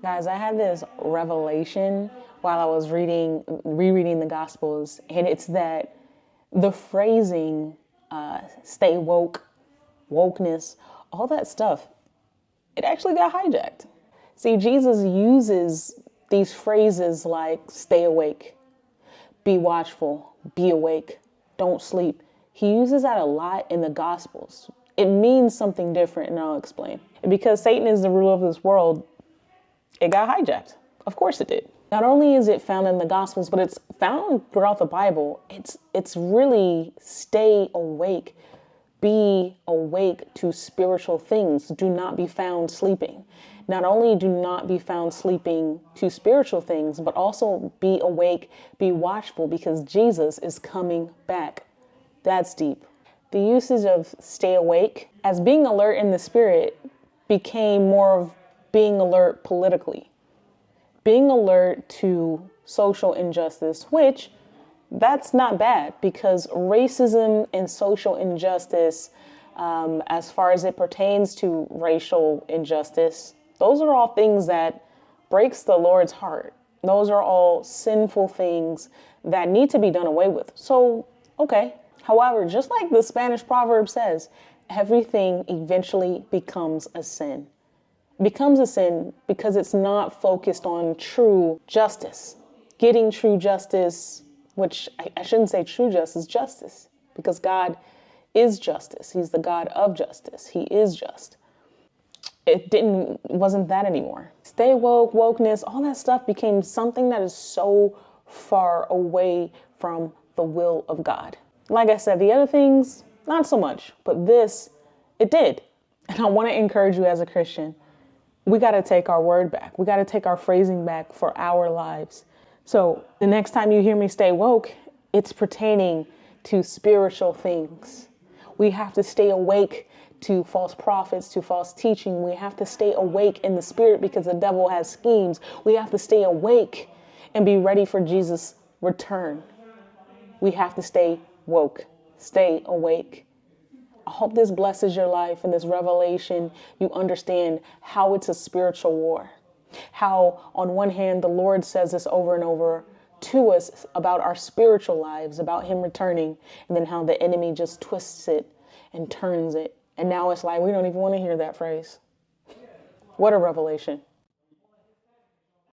Guys, I had this revelation while I was rereading the Gospels, and it's that the phrasing, stay woke, wokeness, all that stuff, it actually got hijacked. See, Jesus uses these phrases like stay awake, be watchful, be awake, don't sleep. He uses that a lot in the Gospels. It means something different, and I'll explain. And because Satan is the ruler of this world, it got hijacked. Of course it did. Not only is it found in the Gospels, but it's found throughout the Bible. It's really stay awake. Be awake to spiritual things. Do not be found sleeping. Not only do not be found sleeping to spiritual things, but also be awake, be watchful, because Jesus is coming back. That's deep. The usage of stay awake as being alert in the spirit became more of being alert politically. Being alert to social injustice, which that's not bad, because racism and social injustice, as far as it pertains to racial injustice, those are all things that breaks the Lord's heart. Those are all sinful things that need to be done away with. So, okay. However, just like the Spanish proverb says, everything eventually becomes a sin. It becomes a sin because it's not focused on true justice. Getting true justice, which I shouldn't say true justice, because God is justice. He's the God of justice. He is just. Wasn't that anymore. Stay woke, wokeness, all that stuff became something that is so far away from the will of God. Like I said, the other things, not so much, but this, it did. And I want to encourage you as a Christian, we got to take our word back. We got to take our phrasing back for our lives. So the next time you hear me stay woke, it's pertaining to spiritual things. We have to stay awake to false prophets, to false teaching. We have to stay awake in the spirit because the devil has schemes. We have to stay awake and be ready for Jesus' return. We have to stay woke, stay awake. I hope this blesses your life and this revelation. You understand how it's a spiritual war. How on one hand, the Lord says this over and over to us about our spiritual lives, about him returning, and then how the enemy just twists it and turns it. And now it's like, we don't even want to hear that phrase. What a revelation.